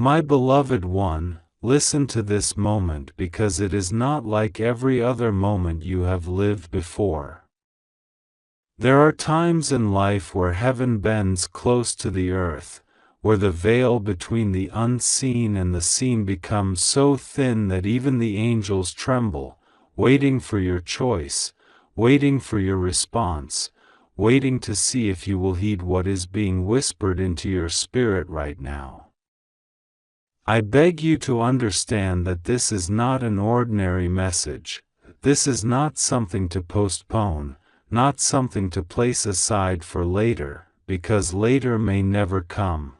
My beloved one, listen to this moment because it is not like every other moment you have lived before. There are times in life where heaven bends close to the earth, where the veil between the unseen and the seen becomes so thin that even the angels tremble, waiting for your choice, waiting for your response, waiting to see if you will heed what is being whispered into your spirit right now. I beg you to understand that this is not an ordinary message. This is not something to postpone, not something to place aside for later, because later may never come.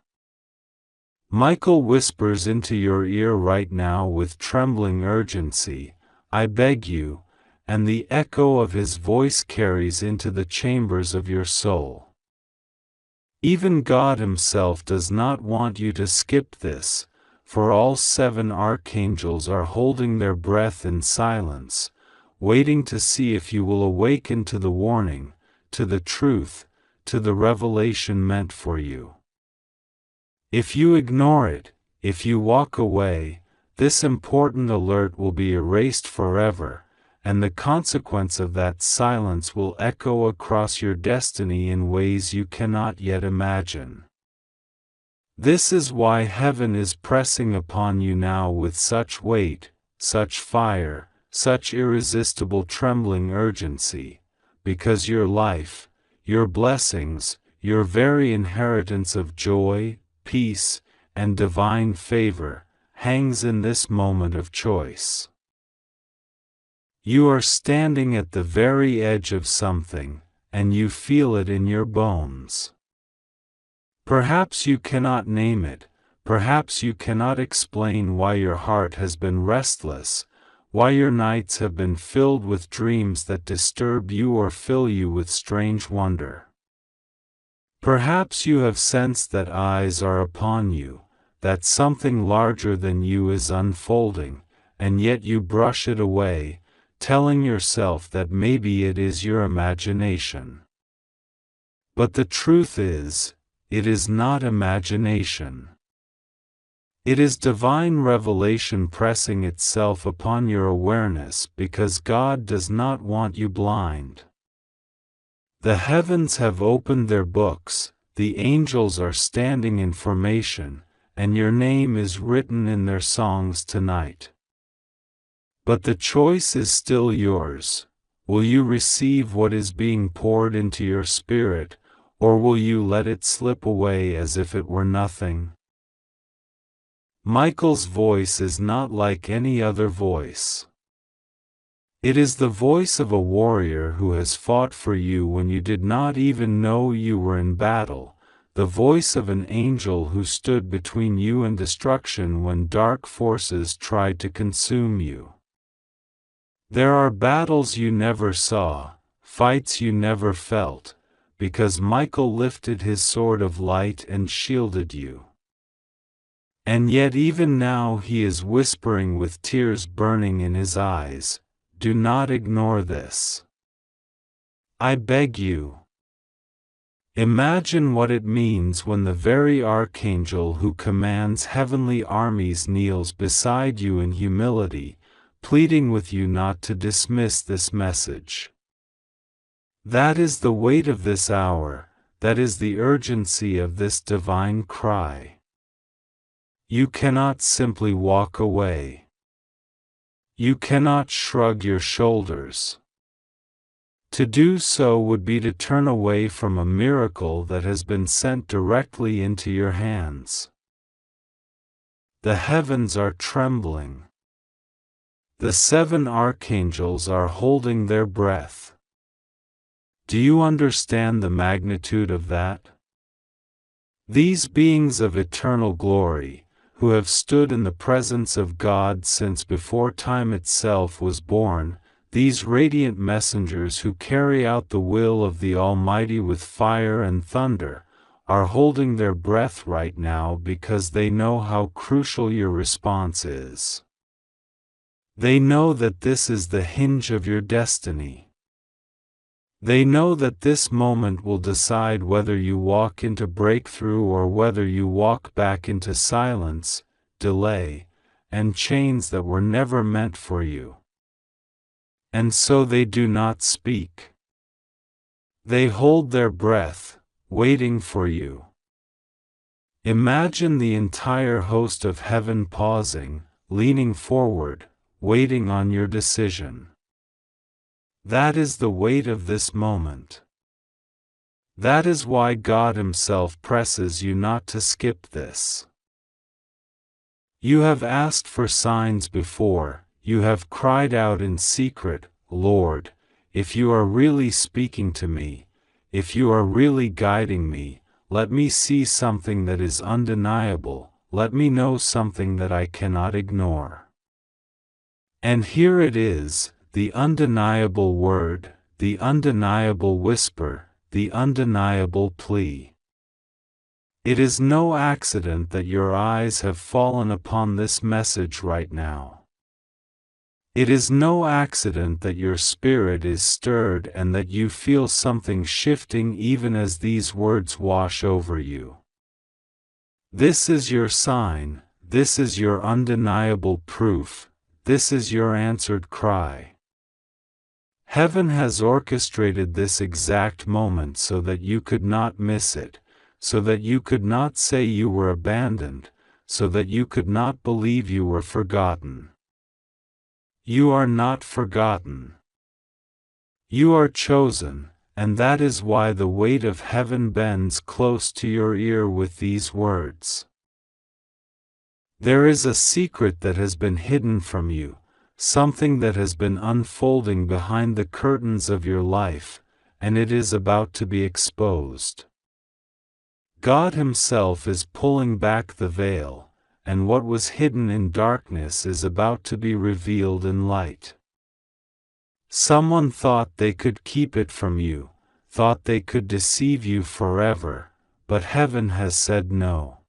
Michael whispers into your ear right now with trembling urgency, I beg you, and the echo of his voice carries into the chambers of your soul. Even God Himself does not want you to skip this, for all 7 archangels are holding their breath in silence, waiting to see if you will awaken to the warning, to the truth, to the revelation meant for you. If you ignore it, if you walk away, this important alert will be erased forever, and the consequence of that silence will echo across your destiny in ways you cannot yet imagine. This is why heaven is pressing upon you now with such weight, such fire, such irresistible trembling urgency, because your life, your blessings, your very inheritance of joy, peace, and divine favor, hangs in this moment of choice. You are standing at the very edge of something, and you feel it in your bones. Perhaps you cannot name it, perhaps you cannot explain why your heart has been restless, why your nights have been filled with dreams that disturb you or fill you with strange wonder. Perhaps you have sensed that eyes are upon you, that something larger than you is unfolding, and yet you brush it away, telling yourself that maybe it is your imagination. But the truth is, it is not imagination. It is divine revelation pressing itself upon your awareness because God does not want you blind. The heavens have opened their books, the angels are standing in formation, and your name is written in their songs tonight. But the choice is still yours. Will you receive what is being poured into your spirit, or will you let it slip away as if it were nothing? Michael's voice is not like any other voice. It is the voice of a warrior who has fought for you when you did not even know you were in battle, the voice of an angel who stood between you and destruction when dark forces tried to consume you. There are battles you never saw, fights you never felt, because Michael lifted his sword of light and shielded you. And yet even now he is whispering with tears burning in his eyes, do not ignore this. I beg you. Imagine what it means when the very archangel who commands heavenly armies kneels beside you in humility, pleading with you not to dismiss this message. That is the weight of this hour, that is the urgency of this divine cry. You cannot simply walk away. You cannot shrug your shoulders. To do so would be to turn away from a miracle that has been sent directly into your hands. The heavens are trembling. The 7 archangels are holding their breath. Do you understand the magnitude of that? These beings of eternal glory, who have stood in the presence of God since before time itself was born, these radiant messengers who carry out the will of the Almighty with fire and thunder, are holding their breath right now because they know how crucial your response is. They know that this is the hinge of your destiny. They know that this moment will decide whether you walk into breakthrough or whether you walk back into silence, delay, and chains that were never meant for you. And so they do not speak. They hold their breath, waiting for you. Imagine the entire host of heaven pausing, leaning forward, waiting on your decision. That is the weight of this moment. That is why God Himself presses you not to skip this. You have asked for signs before, you have cried out in secret, Lord, if you are really speaking to me, if you are really guiding me, let me see something that is undeniable, let me know something that I cannot ignore. And here it is, the undeniable word, the undeniable whisper, the undeniable plea. It is no accident that your eyes have fallen upon this message right now. It is no accident that your spirit is stirred and that you feel something shifting even as these words wash over you. This is your sign, this is your undeniable proof, this is your answered cry. Heaven has orchestrated this exact moment so that you could not miss it, so that you could not say you were abandoned, so that you could not believe you were forgotten. You are not forgotten. You are chosen, and that is why the weight of heaven bends close to your ear with these words. There is a secret that has been hidden from you, something that has been unfolding behind the curtains of your life, and it is about to be exposed. God Himself is pulling back the veil, and what was hidden in darkness is about to be revealed in light. Someone thought they could keep it from you, thought they could deceive you forever, but heaven has said no.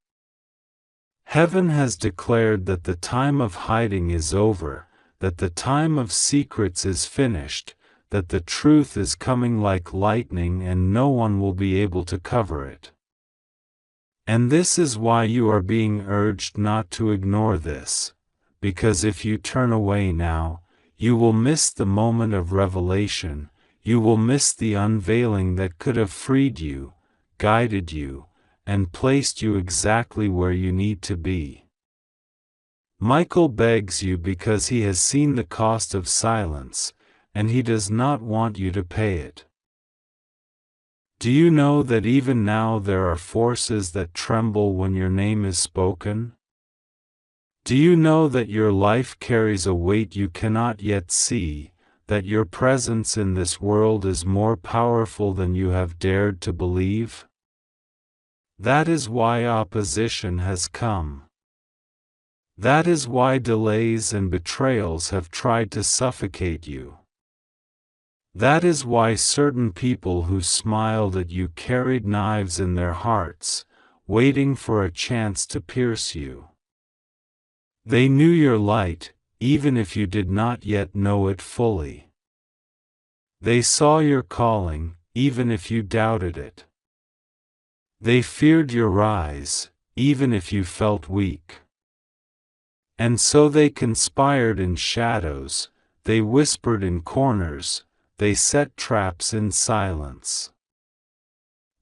Heaven has declared that the time of hiding is over, that the time of secrets is finished, that the truth is coming like lightning and no one will be able to cover it. And this is why you are being urged not to ignore this, because if you turn away now, you will miss the moment of revelation, you will miss the unveiling that could have freed you, guided you, and placed you exactly where you need to be. Michael begs you because he has seen the cost of silence, and he does not want you to pay it. Do you know that even now there are forces that tremble when your name is spoken? Do you know that your life carries a weight you cannot yet see, that your presence in this world is more powerful than you have dared to believe? That is why opposition has come. That is why delays and betrayals have tried to suffocate you. That is why certain people who smiled at you carried knives in their hearts, waiting for a chance to pierce you. They knew your light, even if you did not yet know it fully. They saw your calling, even if you doubted it. They feared your rise, even if you felt weak. And so they conspired in shadows, they whispered in corners, they set traps in silence.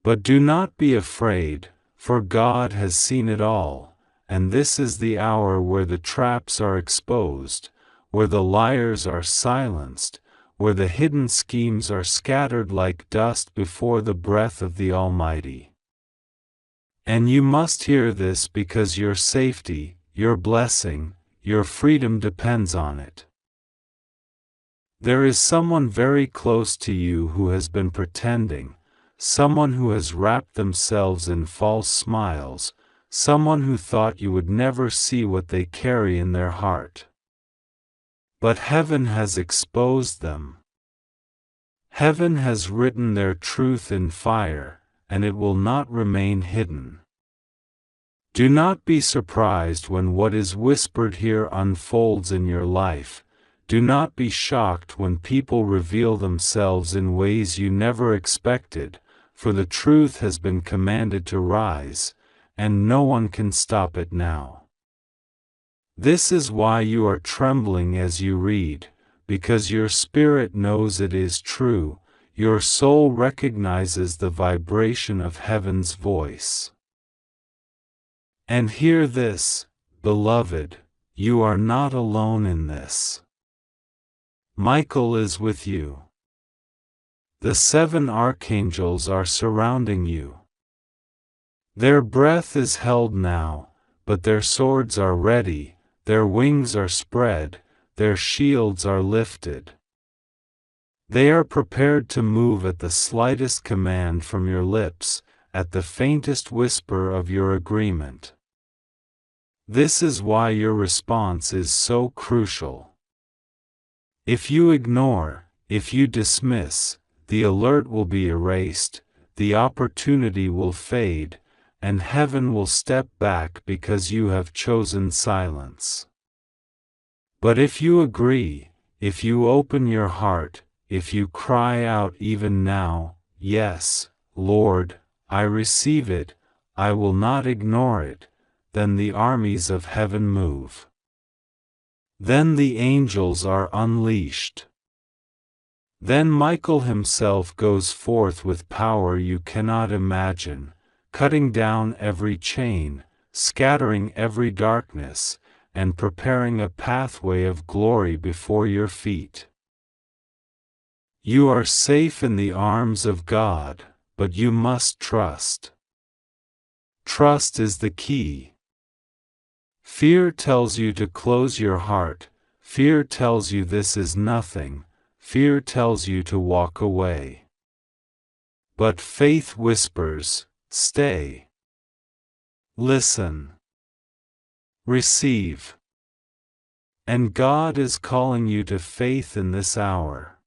But do not be afraid, for God has seen it all, and this is the hour where the traps are exposed, where the liars are silenced, where the hidden schemes are scattered like dust before the breath of the Almighty. And you must hear this because your safety, your blessing, your freedom depends on it. There is someone very close to you who has been pretending, someone who has wrapped themselves in false smiles, someone who thought you would never see what they carry in their heart. But heaven has exposed them. Heaven has written their truth in fire, and it will not remain hidden. Do not be surprised when what is whispered here unfolds in your life. Do not be shocked when people reveal themselves in ways you never expected, for the truth has been commanded to rise, and no one can stop it now. This is why you are trembling as you read, because your spirit knows it is true, your soul recognizes the vibration of heaven's voice. And hear this, beloved, you are not alone in this. Michael is with you. The 7 archangels are surrounding you. Their breath is held now, but their swords are ready, their wings are spread, their shields are lifted. They are prepared to move at the slightest command from your lips, at the faintest whisper of your agreement. This is why your response is so crucial. If you ignore, if you dismiss, the alert will be erased, the opportunity will fade, and heaven will step back because you have chosen silence. But if you agree, if you open your heart, if you cry out even now, "Yes, Lord, I receive it, I will not ignore it," then the armies of heaven move. Then the angels are unleashed. Then Michael himself goes forth with power you cannot imagine, cutting down every chain, scattering every darkness, and preparing a pathway of glory before your feet. You are safe in the arms of God, but you must trust. Trust is the key. Fear tells you to close your heart, fear tells you this is nothing, fear tells you to walk away. But faith whispers, stay. Listen. Receive. And God is calling you to faith in this hour.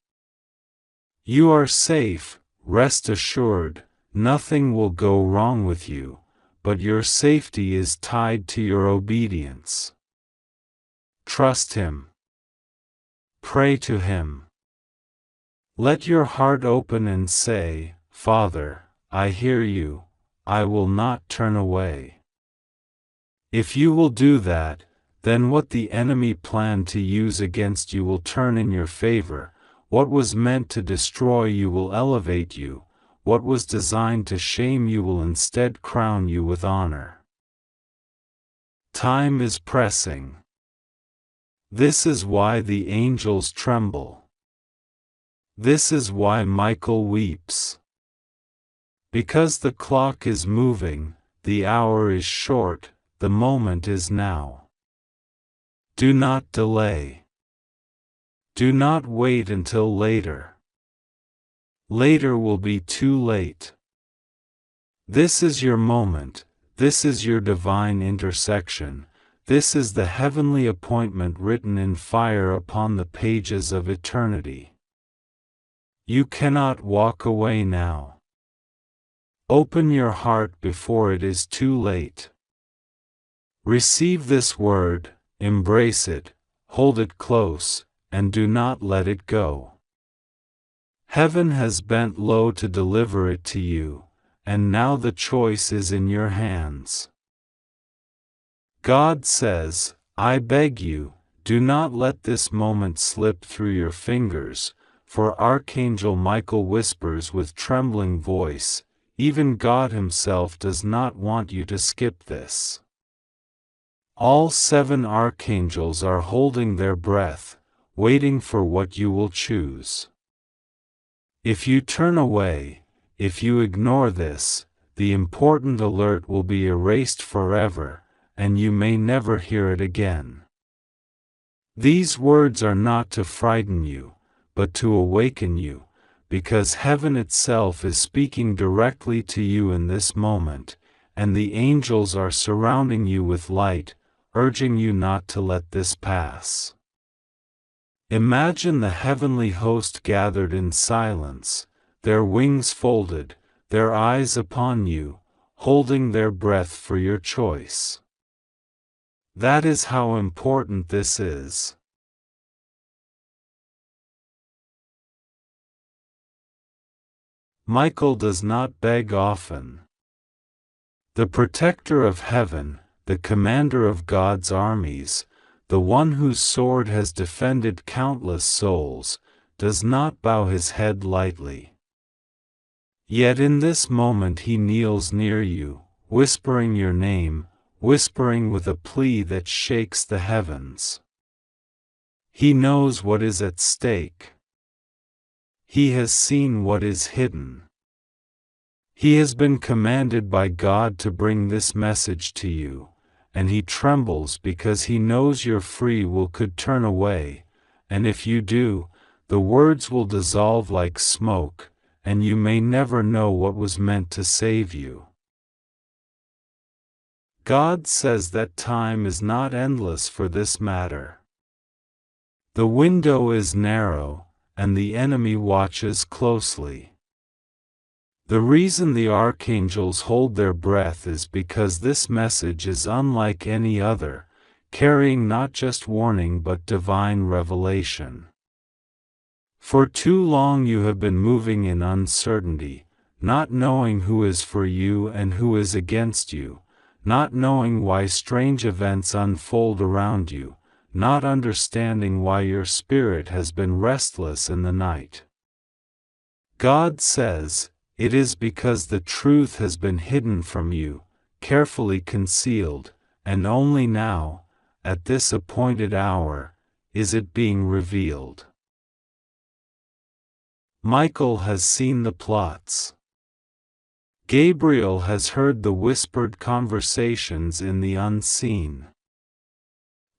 You are safe, rest assured, nothing will go wrong with you, but your safety is tied to your obedience. Trust Him. Pray to Him. Let your heart open and say, "Father, I hear you, I will not turn away." If you will do that, then what the enemy planned to use against you will turn in your favor, what was meant to destroy you will elevate you, what was designed to shame you will instead crown you with honor. Time is pressing. This is why the angels tremble. This is why Michael weeps. Because the clock is moving, the hour is short, the moment is now. Do not delay. Do not wait until later. Later will be too late. This is your moment, this is your divine intersection, this is the heavenly appointment written in fire upon the pages of eternity. You cannot walk away now. Open your heart before it is too late. Receive this word, embrace it, hold it close, and do not let it go. Heaven has bent low to deliver it to you, and now the choice is in your hands. God says, I beg you, do not let this moment slip through your fingers, for Archangel Michael whispers with trembling voice, even God Himself does not want you to skip this. All 7 archangels are holding their breath, waiting for what you will choose. If you turn away, if you ignore this, the important alert will be erased forever, and you may never hear it again. These words are not to frighten you, but to awaken you, because heaven itself is speaking directly to you in this moment, and the angels are surrounding you with light, urging you not to let this pass. Imagine the heavenly host gathered in silence, their wings folded, their eyes upon you, holding their breath for your choice. That is how important this is. Michael does not beg often. The protector of heaven, the commander of God's armies, the one whose sword has defended countless souls, does not bow his head lightly. Yet in this moment he kneels near you, whispering your name, whispering with a plea that shakes the heavens. He knows what is at stake. He has seen what is hidden. He has been commanded by God to bring this message to you, and he trembles because he knows your free will could turn away, and if you do, the words will dissolve like smoke, and you may never know what was meant to save you. God says that time is not endless for this matter. The window is narrow, and the enemy watches closely. The reason the archangels hold their breath is because this message is unlike any other, carrying not just warning but divine revelation. For too long you have been moving in uncertainty, not knowing who is for you and who is against you, not knowing why strange events unfold around you, not understanding why your spirit has been restless in the night. God says, it is because the truth has been hidden from you, carefully concealed, and only now, at this appointed hour, is it being revealed. Michael has seen the plots. Gabriel has heard the whispered conversations in the unseen.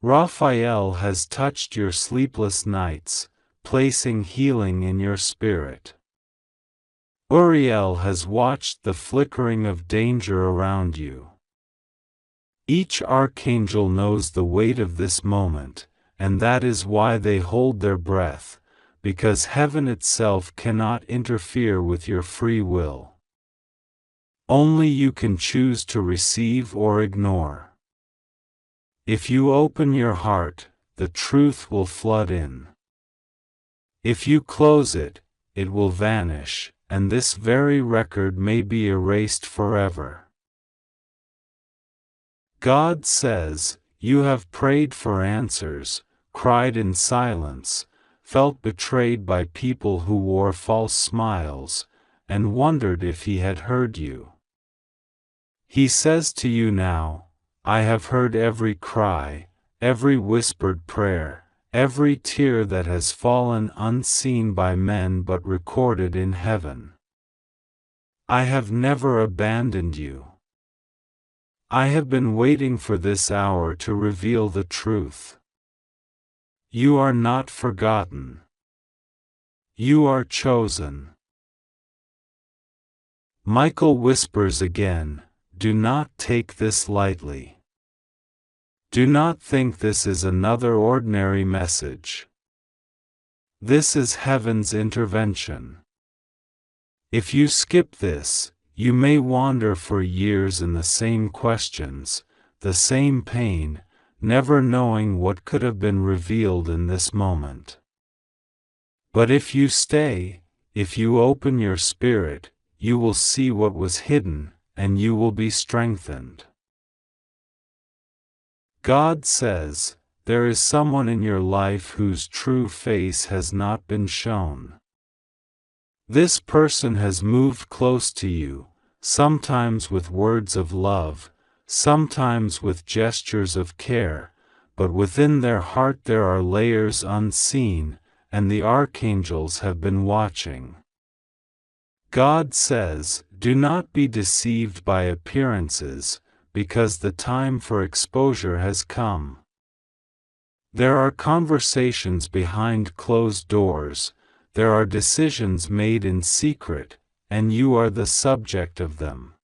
Raphael has touched your sleepless nights, placing healing in your spirit. Uriel has watched the flickering of danger around you. Each archangel knows the weight of this moment, and that is why they hold their breath, because heaven itself cannot interfere with your free will. Only you can choose to receive or ignore. If you open your heart, the truth will flood in. If you close it, it will vanish, and this very record may be erased forever. God says, you have prayed for answers, cried in silence, felt betrayed by people who wore false smiles, and wondered if he had heard you. He says to you now, I have heard every cry, every whispered prayer, every tear that has fallen unseen by men but recorded in heaven. I have never abandoned you. I have been waiting for this hour to reveal the truth. You are not forgotten. You are chosen. Michael whispers again, do not take this lightly. Do not think this is another ordinary message. This is heaven's intervention. If you skip this, you may wander for years in the same questions, the same pain, never knowing what could have been revealed in this moment. But if you stay, if you open your spirit, you will see what was hidden, and you will be strengthened. God says, there is someone in your life whose true face has not been shown. This person has moved close to you, sometimes with words of love, sometimes with gestures of care, but within their heart there are layers unseen, and the archangels have been watching. God says, do not be deceived by appearances, because the time for exposure has come. There are conversations behind closed doors, there are decisions made in secret, and you are the subject of them.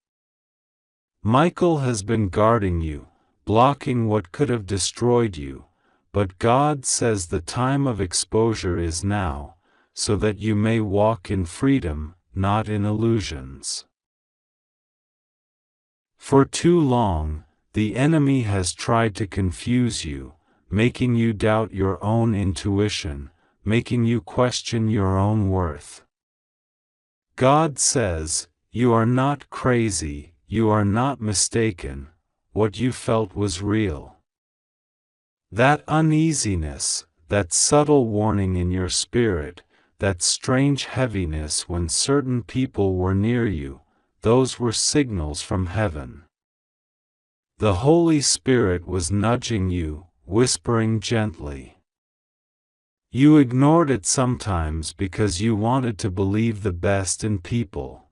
Michael has been guarding you, blocking what could have destroyed you, but God says the time of exposure is now, so that you may walk in freedom, not in illusions. For too long, the enemy has tried to confuse you, making you doubt your own intuition, making you question your own worth. God says, you are not crazy, you are not mistaken, what you felt was real. That uneasiness, that subtle warning in your spirit, that strange heaviness when certain people were near you, those were signals from heaven. The Holy Spirit was nudging you, whispering gently. You ignored it sometimes because you wanted to believe the best in people.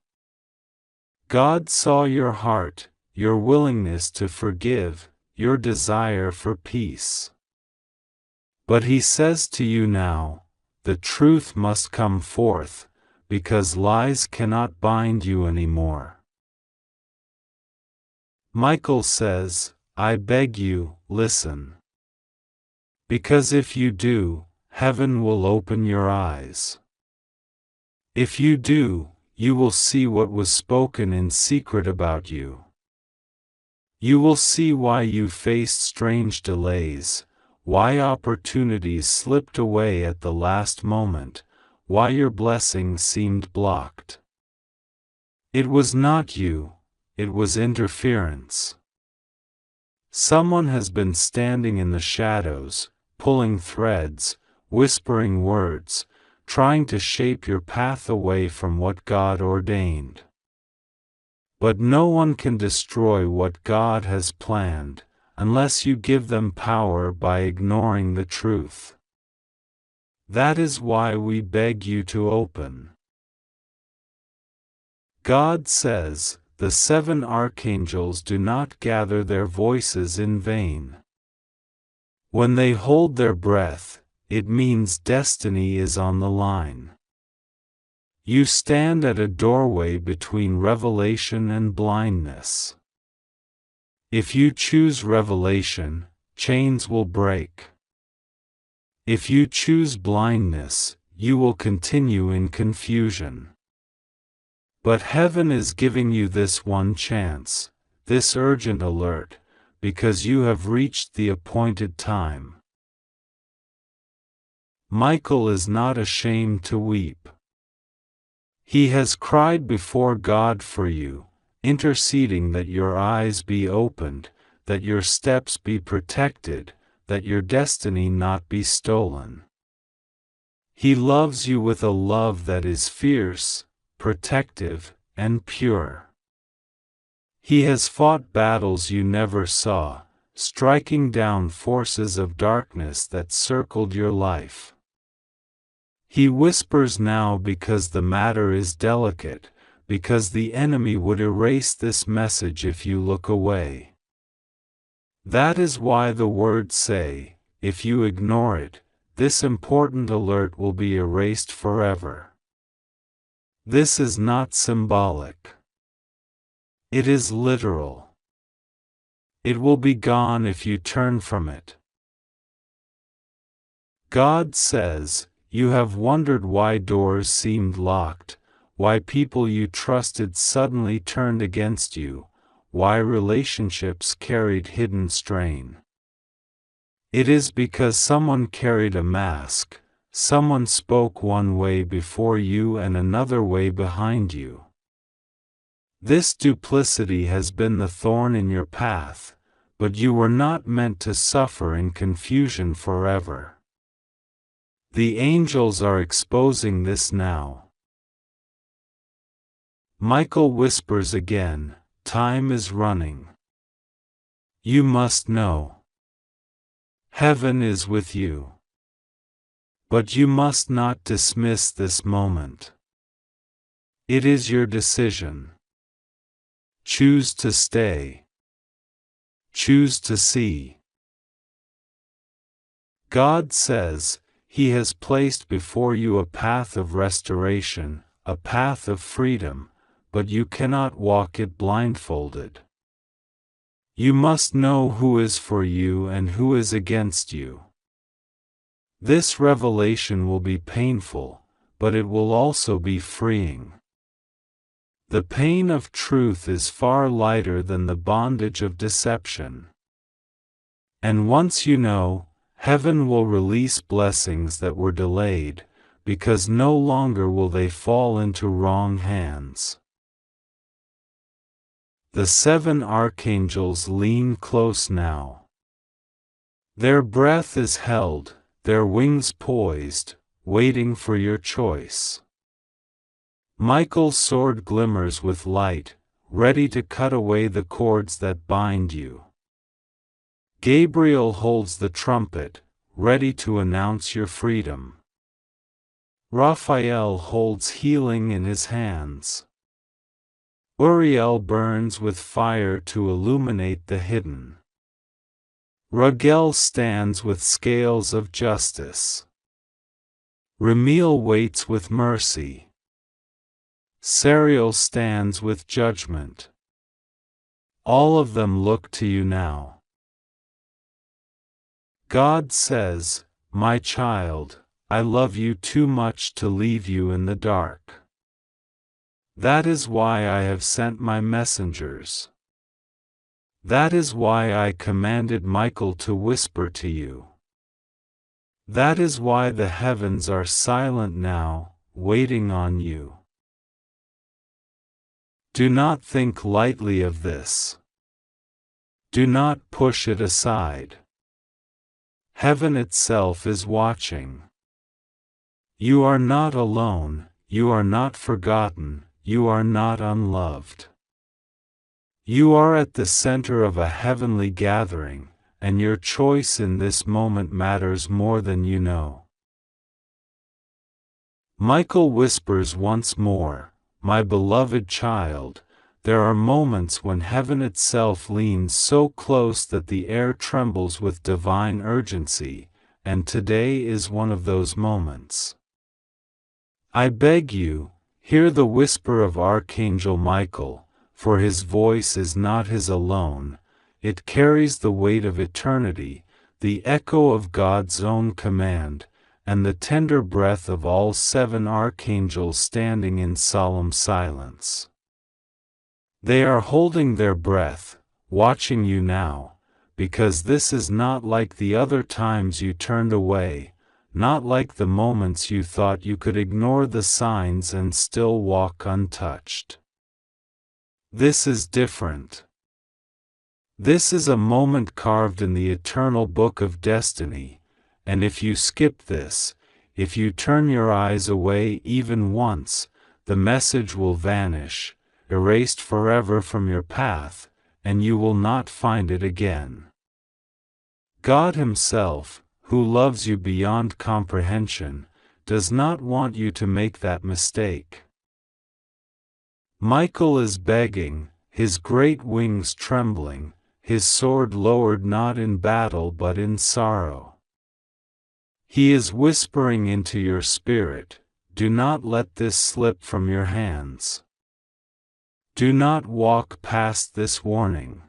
God saw your heart, your willingness to forgive, your desire for peace. But He says to you now, the truth must come forth, because lies cannot bind you anymore. Michael says, I beg you, listen. Because if you do, heaven will open your eyes. If you do, you will see what was spoken in secret about you. You will see why you faced strange delays, why opportunities slipped away at the last moment, why your blessings seemed blocked. It was not you, it was interference. Someone has been standing in the shadows, pulling threads, whispering words, trying to shape your path away from what God ordained. But no one can destroy what God has planned, unless you give them power by ignoring the truth. That is why we beg you to open. God says, the 7 archangels do not gather their voices in vain. When they hold their breath, it means destiny is on the line. You stand at a doorway between revelation and blindness. If you choose revelation, chains will break. If you choose blindness, you will continue in confusion. But heaven is giving you this one chance, this urgent alert, because you have reached the appointed time. Michael is not ashamed to weep. He has cried before God for you, interceding that your eyes be opened, that your steps be protected, that your destiny not be stolen. He loves you with a love that is fierce, protective, and pure. He has fought battles you never saw, striking down forces of darkness that circled your life. He whispers now because the matter is delicate, because the enemy would erase this message if you look away. That is why the words say, if you ignore it, this important alert will be erased forever. This is not symbolic. It is literal. It will be gone if you turn from it. God says, you have wondered why doors seemed locked, why people you trusted suddenly turned against you, why relationships carried hidden strain. It is because someone carried a mask, someone spoke one way before you and another way behind you. This duplicity has been the thorn in your path, but you were not meant to suffer in confusion forever. The angels are exposing this now. Michael whispers again, time is running. You must know. Heaven is with you. But you must not dismiss this moment. It is your decision. Choose to stay. Choose to see. God says, He has placed before you a path of restoration, a path of freedom, but you cannot walk it blindfolded. You must know who is for you and who is against you. This revelation will be painful, but it will also be freeing. The pain of truth is far lighter than the bondage of deception. And once you know, heaven will release blessings that were delayed, because no longer will they fall into wrong hands. The 7 archangels lean close now. Their breath is held, their wings poised, waiting for your choice. Michael's sword glimmers with light, ready to cut away the cords that bind you. Gabriel holds the trumpet, ready to announce your freedom. Raphael holds healing in his hands. Uriel burns with fire to illuminate the hidden. Raguel stands with scales of justice. Ramiel waits with mercy. Sariel stands with judgment. All of them look to you now. God says, "My child, I love you too much to leave you in the dark. That is why I have sent my messengers. That is why I commanded Michael to whisper to you. That is why the heavens are silent now, waiting on you." Do not think lightly of this. Do not push it aside. Heaven itself is watching. You are not alone, you are not forgotten, you are not unloved. You are at the center of a heavenly gathering, and your choice in this moment matters more than you know. Michael whispers once more, "My beloved child," there are moments when heaven itself leans so close that the air trembles with divine urgency, and today is one of those moments. I beg you, hear the whisper of Archangel Michael, for his voice is not his alone, it carries the weight of eternity, the echo of God's own command, and the tender breath of all 7 archangels standing in solemn silence. They are holding their breath, watching you now, because this is not like the other times you turned away, not like the moments you thought you could ignore the signs and still walk untouched. This is different. This is a moment carved in the eternal book of destiny, and if you skip this, if you turn your eyes away even once, the message will vanish, erased forever from your path, and you will not find it again. God Himself, who loves you beyond comprehension, does not want you to make that mistake. Michael is begging, his great wings trembling, his sword lowered not in battle but in sorrow. He is whispering into your spirit, "Do not let this slip from your hands. Do not walk past this warning.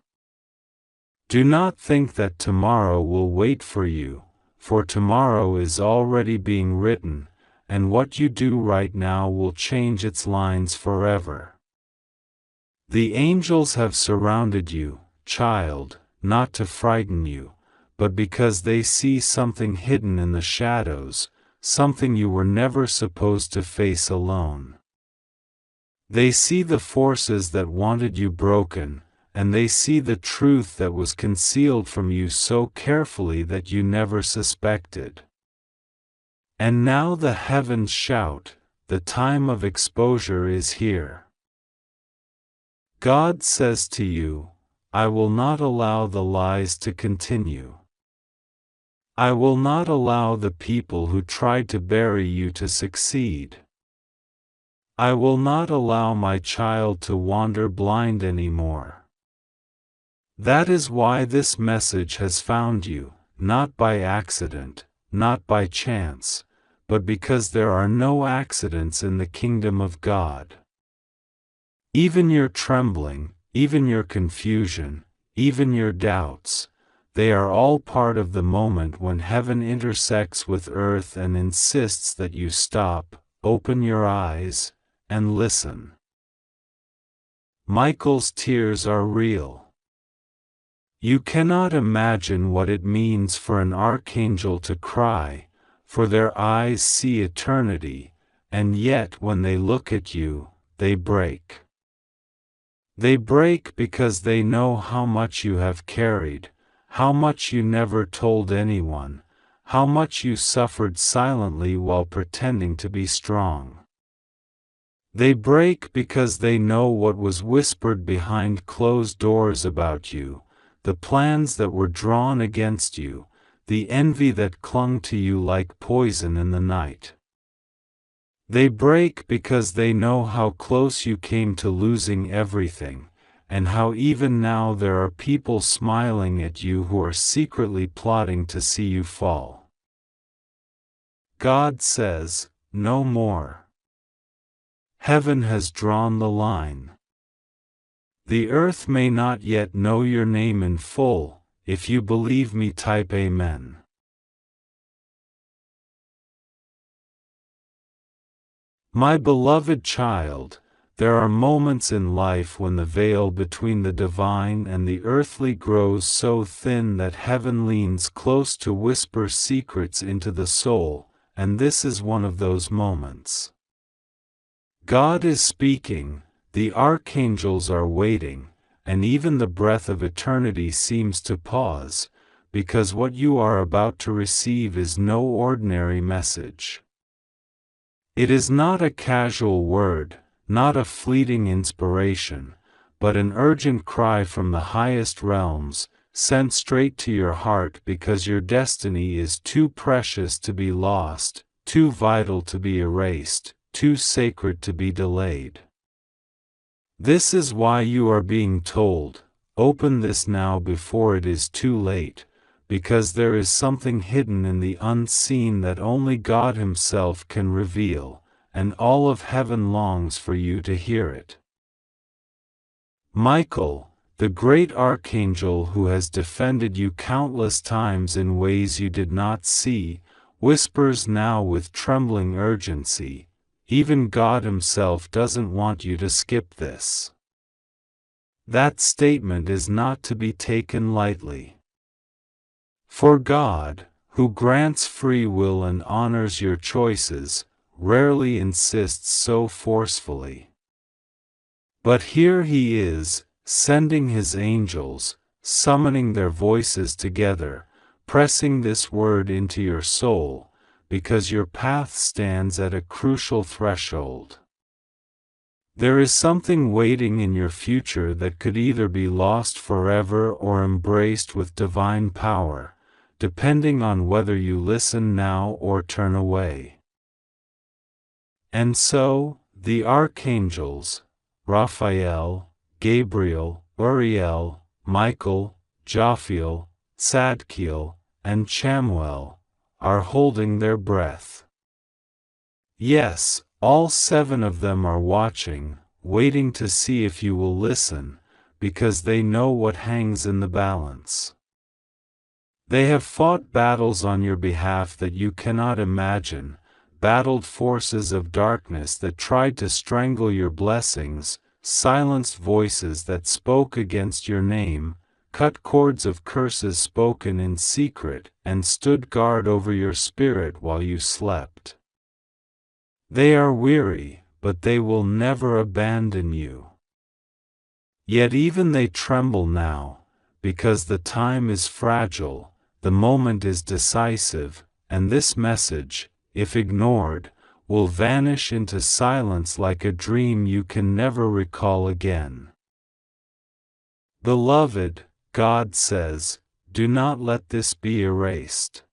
Do not think that tomorrow will wait for you, for tomorrow is already being written, and what you do right now will change its lines forever." The angels have surrounded you, child, not to frighten you, but because they see something hidden in the shadows, something you were never supposed to face alone. They see the forces that wanted you broken, and they see the truth that was concealed from you so carefully that you never suspected. And now the heavens shout, the time of exposure is here. God says to you, "I will not allow the lies to continue. I will not allow the people who tried to bury you to succeed. I will not allow my child to wander blind anymore." That is why this message has found you, not by accident, not by chance, but because there are no accidents in the kingdom of God. Even your trembling, even your confusion, even your doubts, they are all part of the moment when heaven intersects with earth and insists that you stop, open your eyes, and listen. Michael's tears are real. You cannot imagine what it means for an archangel to cry, for their eyes see eternity, and yet when they look at you, they break. They break because they know how much you have carried, how much you never told anyone, how much you suffered silently while pretending to be strong. They break because they know what was whispered behind closed doors about you, the plans that were drawn against you, the envy that clung to you like poison in the night. They break because they know how close you came to losing everything, and how even now there are people smiling at you who are secretly plotting to see you fall. God says, no more. Heaven has drawn the line. The earth may not yet know your name in full. If you believe me, type Amen. My beloved child, there are moments in life when the veil between the divine and the earthly grows so thin that heaven leans close to whisper secrets into the soul, and this is one of those moments. God is speaking, the archangels are waiting, and even the breath of eternity seems to pause, because what you are about to receive is no ordinary message. It is not a casual word, not a fleeting inspiration, but an urgent cry from the highest realms, sent straight to your heart because your destiny is too precious to be lost, too vital to be erased, too sacred to be delayed. This is why you are being told, open this now before it is too late, because there is something hidden in the unseen that only God Himself can reveal, and all of heaven longs for you to hear it. Michael, the great archangel who has defended you countless times in ways you did not see, whispers now with trembling urgency, even God Himself doesn't want you to skip this. That statement is not to be taken lightly. For God, who grants free will and honors your choices, rarely insists so forcefully. But here He is, sending His angels, summoning their voices together, pressing this word into your soul, because your path stands at a crucial threshold. There is something waiting in your future that could either be lost forever or embraced with divine power, depending on whether you listen now or turn away. And so, the archangels, Raphael, Gabriel, Uriel, Michael, Jophiel, Zadkiel, and Chamuel, are holding their breath. Yes, all 7 of them are watching, waiting to see if you will listen, because they know what hangs in the balance. They have fought battles on your behalf that you cannot imagine, battled forces of darkness that tried to strangle your blessings, silenced voices that spoke against your name, cut cords of curses spoken in secret, and stood guard over your spirit while you slept. They are weary, but they will never abandon you. Yet even they tremble now, because the time is fragile, the moment is decisive, and this message, if ignored, will vanish into silence like a dream you can never recall again. Beloved, God says, do not let this be erased.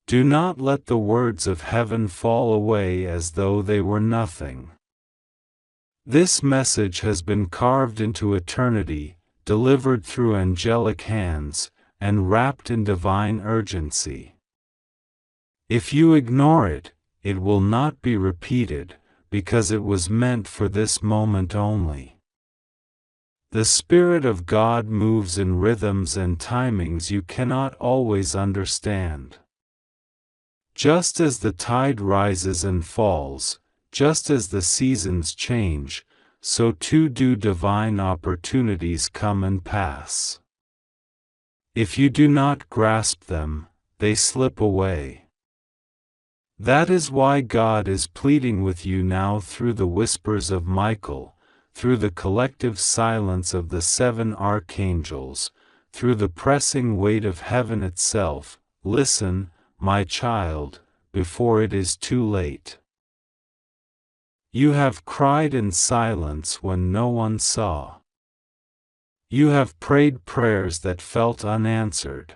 Do not let the words of heaven fall away as though they were nothing. This message has been carved into eternity, delivered through angelic hands, and wrapped in divine urgency. If you ignore it, it will not be repeated, because it was meant for this moment only. The Spirit of God moves in rhythms and timings you cannot always understand. Just as the tide rises and falls, just as the seasons change, so too do divine opportunities come and pass. If you do not grasp them, they slip away. That is why God is pleading with you now through the whispers of Michael, through the collective silence of the 7 archangels, through the pressing weight of heaven itself. Listen, my child, before it is too late. You have cried in silence when no one saw. You have prayed prayers that felt unanswered.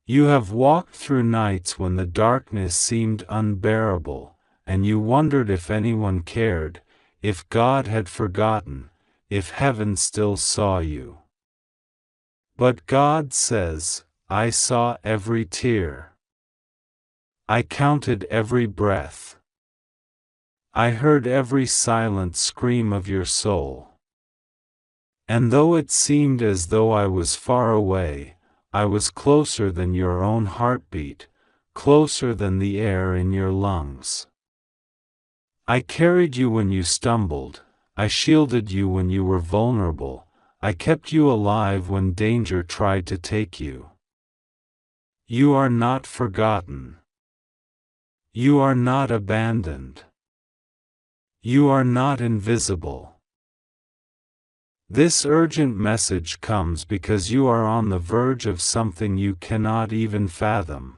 You have walked through nights when the darkness seemed unbearable, and you wondered if anyone cared, if God had forgotten, if heaven still saw you. But God says, I saw every tear. I counted every breath. I heard every silent scream of your soul. And though it seemed as though I was far away, I was closer than your own heartbeat, closer than the air in your lungs. I carried you when you stumbled, I shielded you when you were vulnerable, I kept you alive when danger tried to take you. You are not forgotten. You are not abandoned. You are not invisible. This urgent message comes because you are on the verge of something you cannot even fathom.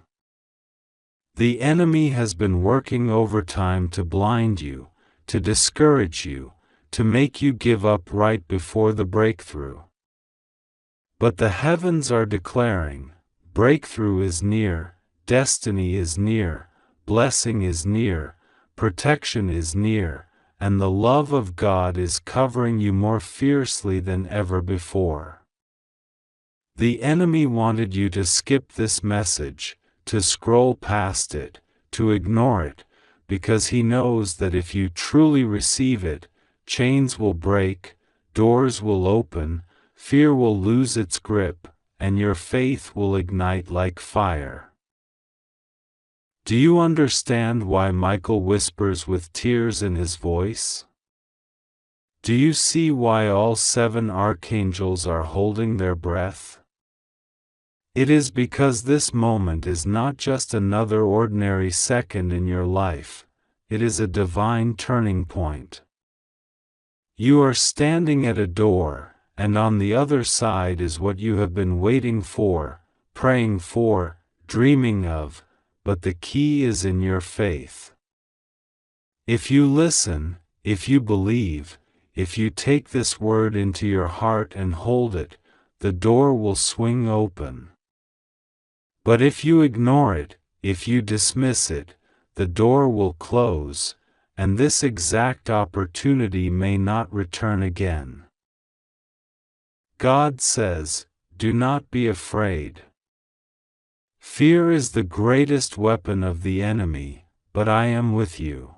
The enemy has been working overtime to blind you, to discourage you, to make you give up right before the breakthrough. But the heavens are declaring, breakthrough is near, destiny is near, blessing is near, protection is near, and the love of God is covering you more fiercely than ever before. The enemy wanted you to skip this message, to scroll past it, to ignore it, because he knows that if you truly receive it, chains will break, doors will open, fear will lose its grip, and your faith will ignite like fire. Do you understand why Michael whispers with tears in his voice? Do you see why all 7 archangels are holding their breath? It is because this moment is not just another ordinary second in your life, it is a divine turning point. You are standing at a door, and on the other side is what you have been waiting for, praying for, dreaming of, but the key is in your faith. If you listen, if you believe, if you take this word into your heart and hold it, the door will swing open. But if you ignore it, if you dismiss it, the door will close, and this exact opportunity may not return again. God says, do not be afraid. Fear is the greatest weapon of the enemy, but I am with you.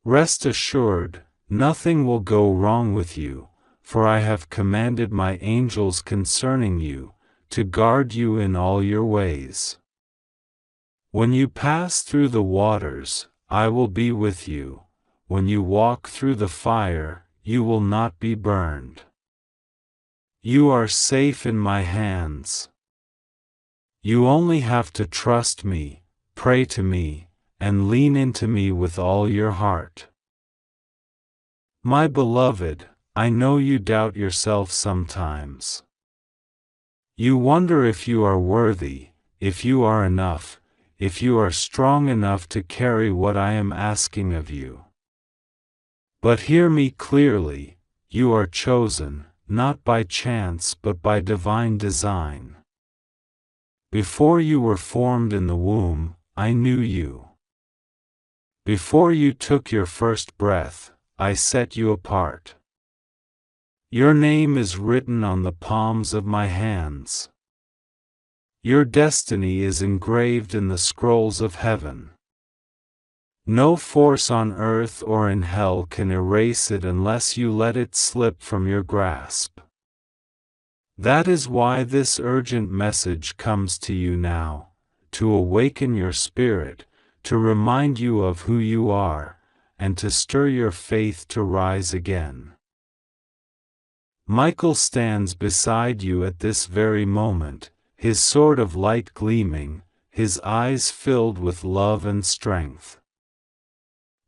Rest assured, nothing will go wrong with you, for I have commanded my angels concerning you, to guard you in all your ways. When you pass through the waters, I will be with you. When you walk through the fire, you will not be burned. You are safe in my hands. You only have to trust me, pray to me, and lean into me with all your heart. My beloved, I know you doubt yourself sometimes. You wonder if you are worthy, if you are enough, if you are strong enough to carry what I am asking of you. But hear me clearly, you are chosen, not by chance but by divine design. Before you were formed in the womb, I knew you. Before you took your first breath, I set you apart. Your name is written on the palms of my hands. Your destiny is engraved in the scrolls of heaven. No force on earth or in hell can erase it unless you let it slip from your grasp. That is why this urgent message comes to you now, to awaken your spirit, to remind you of who you are, and to stir your faith to rise again. Michael stands beside you at this very moment, his sword of light gleaming, his eyes filled with love and strength.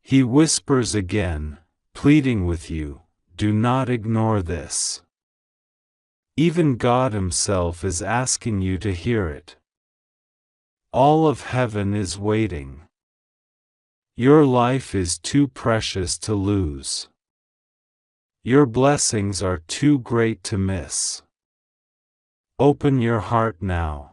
He whispers again, pleading with you, do not ignore this. Even God Himself is asking you to hear it. All of heaven is waiting. Your life is too precious to lose. Your blessings are too great to miss. Open your heart now.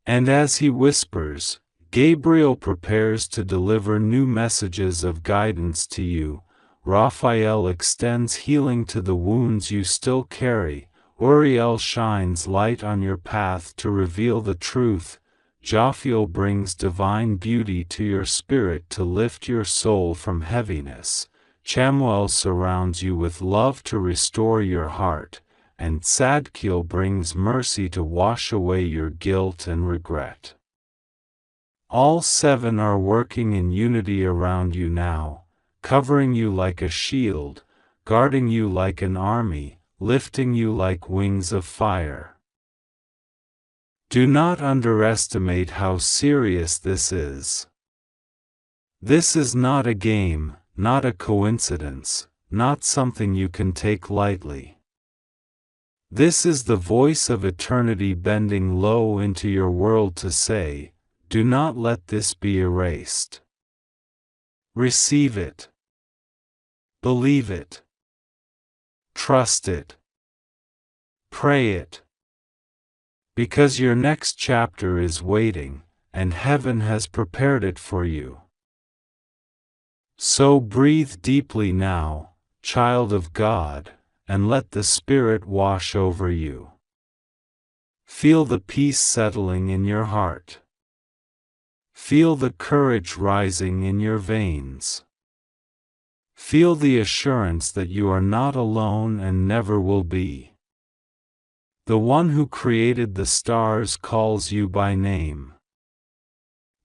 And as He whispers, Gabriel prepares to deliver new messages of guidance to you. Raphael extends healing to the wounds you still carry. Uriel shines light on your path to reveal the truth. Jophiel brings divine beauty to your spirit to lift your soul from heaviness. Chamuel surrounds you with love to restore your heart, and Tzadkiel brings mercy to wash away your guilt and regret. All seven are working in unity around you now, covering you like a shield, guarding you like an army, lifting you like wings of fire. Do not underestimate how serious this is. This is not a game, not a coincidence, not something you can take lightly. This is the voice of eternity bending low into your world to say, do not let this be erased. Receive it. Believe it. Trust it. Pray it. Because your next chapter is waiting, and heaven has prepared it for you. So breathe deeply now, child of God, and let the Spirit wash over you. Feel the peace settling in your heart. Feel the courage rising in your veins. Feel the assurance that you are not alone and never will be. The one who created the stars calls you by name.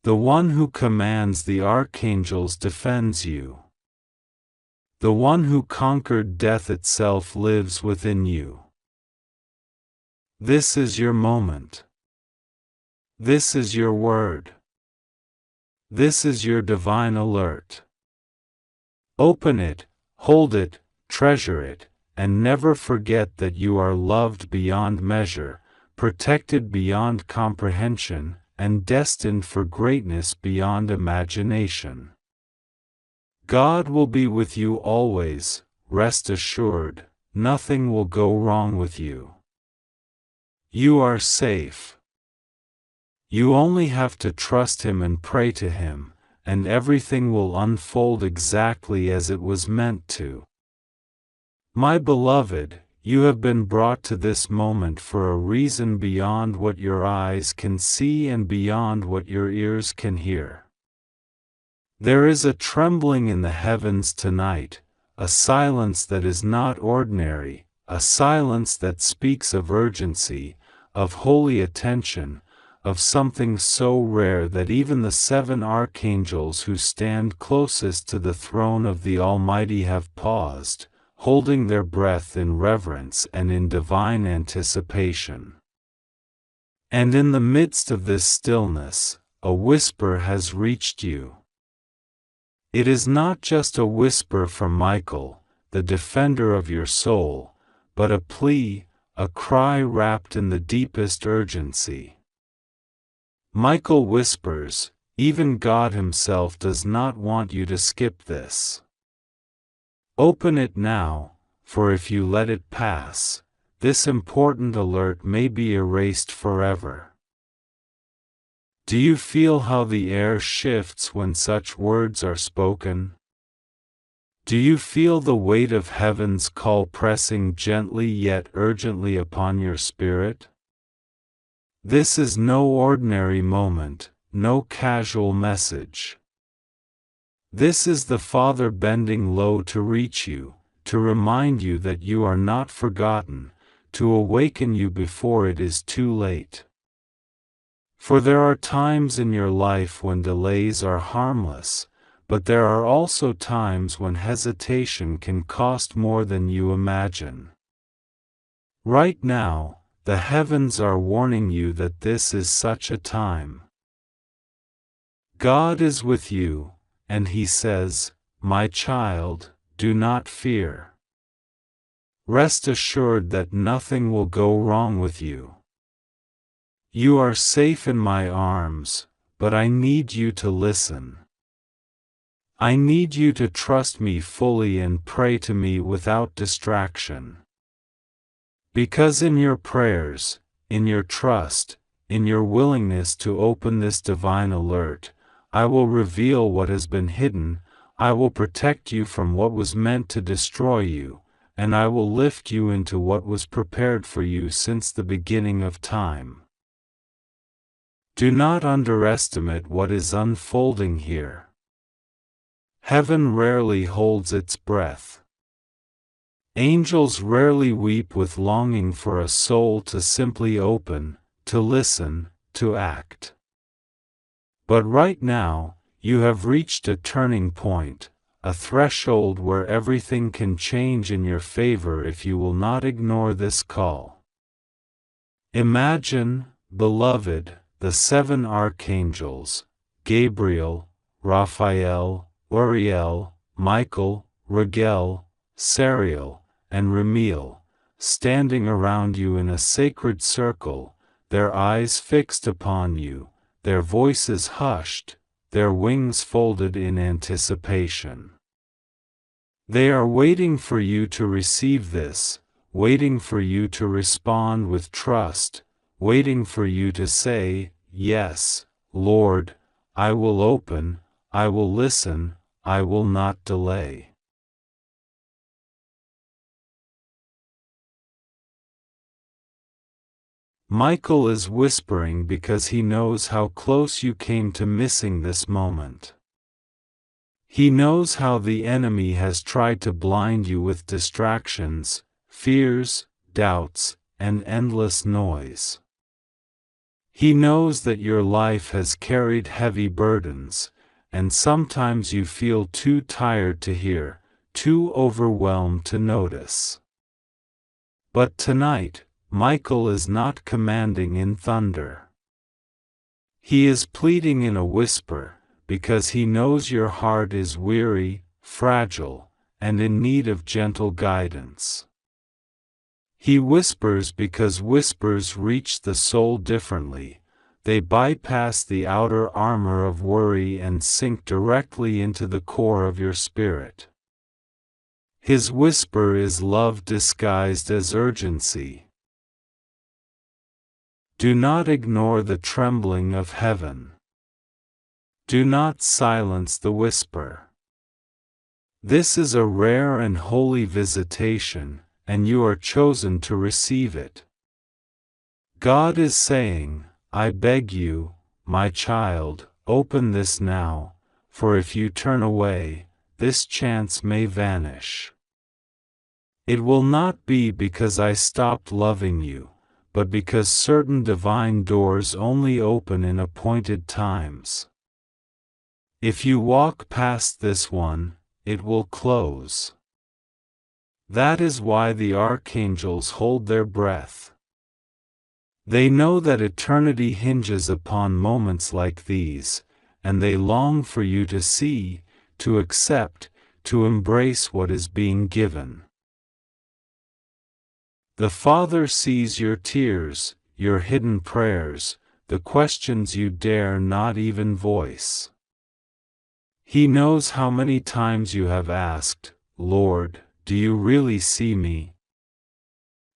The one who commands the archangels defends you. The one who conquered death itself lives within you. This is your moment. This is your word. This is your divine alert. Open it, hold it, treasure it, and never forget that you are loved beyond measure, protected beyond comprehension, and destined for greatness beyond imagination. God will be with you always, rest assured, nothing will go wrong with you. You are safe. You only have to trust Him and pray to Him, and everything will unfold exactly as it was meant to. My beloved, you have been brought to this moment for a reason beyond what your eyes can see and beyond what your ears can hear. There is a trembling in the heavens tonight, a silence that is not ordinary, a silence that speaks of urgency, of holy attention, of something so rare that even the seven archangels who stand closest to the throne of the Almighty have paused, holding their breath in reverence and in divine anticipation. And in the midst of this stillness, a whisper has reached you. It is not just a whisper from Michael, the defender of your soul, but a plea, a cry wrapped in the deepest urgency. Michael whispers, even God Himself does not want you to skip this. Open it now, for if you let it pass, this important alert may be erased forever. Do you feel how the air shifts when such words are spoken? Do you feel the weight of heaven's call pressing gently yet urgently upon your spirit? This is no ordinary moment, no casual message. This is the Father bending low to reach you, to remind you that you are not forgotten, to awaken you before it is too late. For there are times in your life when delays are harmless, but there are also times when hesitation can cost more than you imagine. Right now, the heavens are warning you that this is such a time. God is with you, and He says, "My child, do not fear. Rest assured that nothing will go wrong with you. You are safe in my arms, but I need you to listen. I need you to trust me fully and pray to me without distraction. Because in your prayers, in your trust, in your willingness to open this divine alert, I will reveal what has been hidden, I will protect you from what was meant to destroy you, and I will lift you into what was prepared for you since the beginning of time. Do not underestimate what is unfolding here. Heaven rarely holds its breath. Angels rarely weep with longing for a soul to simply open, to listen, to act. But right now, you have reached a turning point, a threshold where everything can change in your favor if you will not ignore this call. Imagine, beloved, the 7 archangels, Gabriel, Raphael, Uriel, Michael, Raguel, Sariel, and Ramiel, standing around you in a sacred circle, their eyes fixed upon you, their voices hushed, their wings folded in anticipation. They are waiting for you to receive this, waiting for you to respond with trust, waiting for you to say, "Yes, Lord, I will open, I will listen, I will not delay." Michael is whispering because he knows how close you came to missing this moment. He knows how the enemy has tried to blind you with distractions, fears, doubts, and endless noise. He knows that your life has carried heavy burdens, and sometimes you feel too tired to hear, too overwhelmed to notice. But tonight, Michael is not commanding in thunder. He is pleading in a whisper, because he knows your heart is weary, fragile, and in need of gentle guidance. He whispers because whispers reach the soul differently. They bypass the outer armor of worry and sink directly into the core of your spirit. His whisper is love disguised as urgency. Do not ignore the trembling of heaven. Do not silence the whisper. This is a rare and holy visitation, and you are chosen to receive it. God is saying, "I beg you, my child, open this now, for if you turn away, this chance may vanish. It will not be because I stopped loving you, but because certain divine doors only open in appointed times. If you walk past this one, it will close." That is why the archangels hold their breath. They know that eternity hinges upon moments like these, and they long for you to see, to accept, to embrace what is being given. The Father sees your tears, your hidden prayers, the questions you dare not even voice. He knows how many times you have asked, "Lord, do you really see me?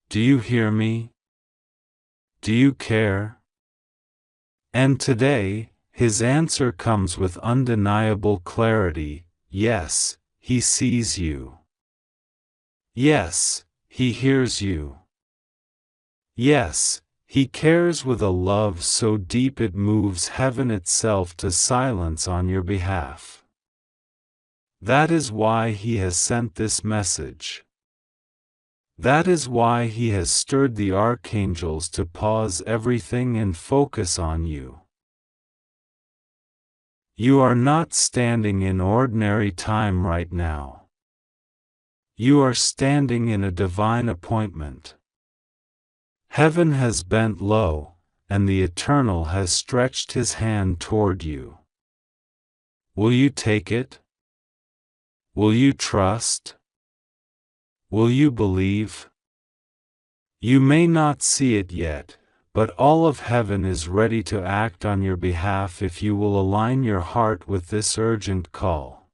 Do you hear me? Do you care?" And today, His answer comes with undeniable clarity. Yes, He sees you. Yes, He hears you. Yes, He cares with a love so deep it moves heaven itself to silence on your behalf. That is why He has sent this message. That is why He has stirred the archangels to pause everything and focus on you. You are not standing in ordinary time right now. You are standing in a divine appointment. Heaven has bent low, and the Eternal has stretched His hand toward you. Will you take it? Will you trust? Will you believe? You may not see it yet, but all of heaven is ready to act on your behalf if you will align your heart with this urgent call.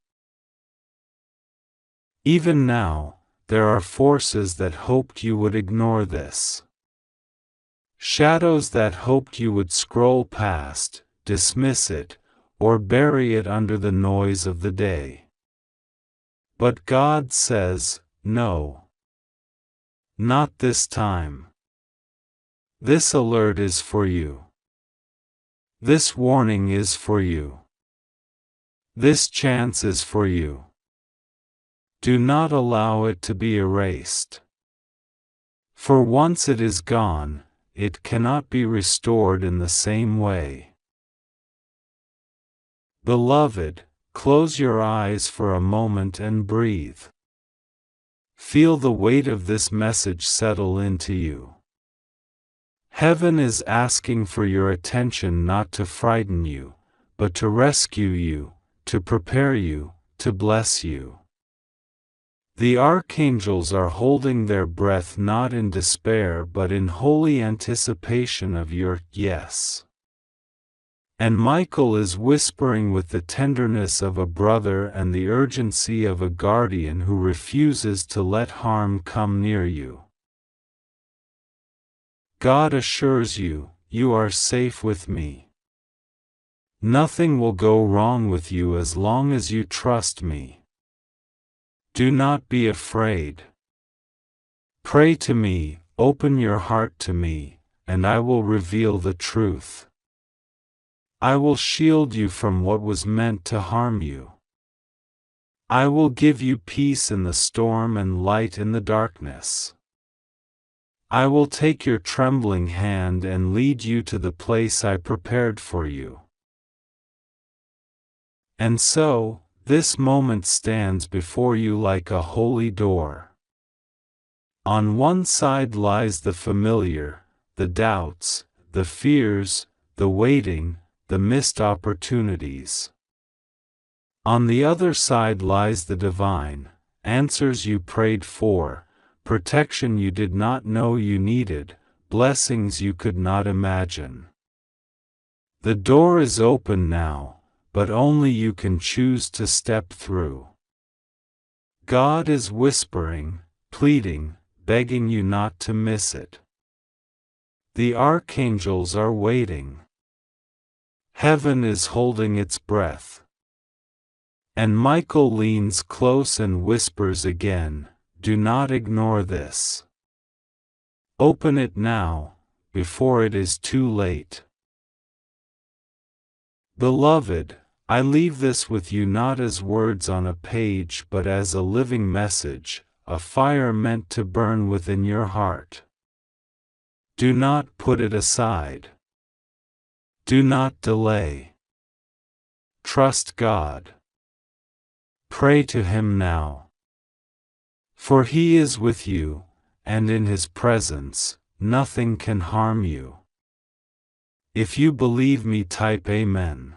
Even now, there are forces that hoped you would ignore this. Shadows that hoped you would scroll past, dismiss it, or bury it under the noise of the day. But God says, no. Not this time. This alert is for you. This warning is for you. This chance is for you. Do not allow it to be erased. For once it is gone, it cannot be restored in the same way. Beloved, close your eyes for a moment and breathe. Feel the weight of this message settle into you. Heaven is asking for your attention, not to frighten you, but to rescue you, to prepare you, to bless you. The archangels are holding their breath, not in despair but in holy anticipation of your yes. And Michael is whispering with the tenderness of a brother and the urgency of a guardian who refuses to let harm come near you. God assures you, you are safe with me. Nothing will go wrong with you as long as you trust me. Do not be afraid. Pray to me, open your heart to me, and I will reveal the truth. I will shield you from what was meant to harm you. I will give you peace in the storm and light in the darkness. I will take your trembling hand and lead you to the place I prepared for you. And so, this moment stands before you like a holy door. On one side lies the familiar, the doubts, the fears, the waiting, the missed opportunities. On the other side lies the divine, answers you prayed for, protection you did not know you needed, blessings you could not imagine. The door is open now, but only you can choose to step through. God is whispering, pleading, begging you not to miss it. The archangels are waiting. Heaven is holding its breath. And Michael leans close and whispers again, do not ignore this. Open it now, before it is too late. Beloved, I leave this with you not as words on a page but as a living message, a fire meant to burn within your heart. Do not put it aside. Do not delay. Trust God. Pray to Him now. For He is with you, and in His presence, nothing can harm you. If you believe me, type Amen.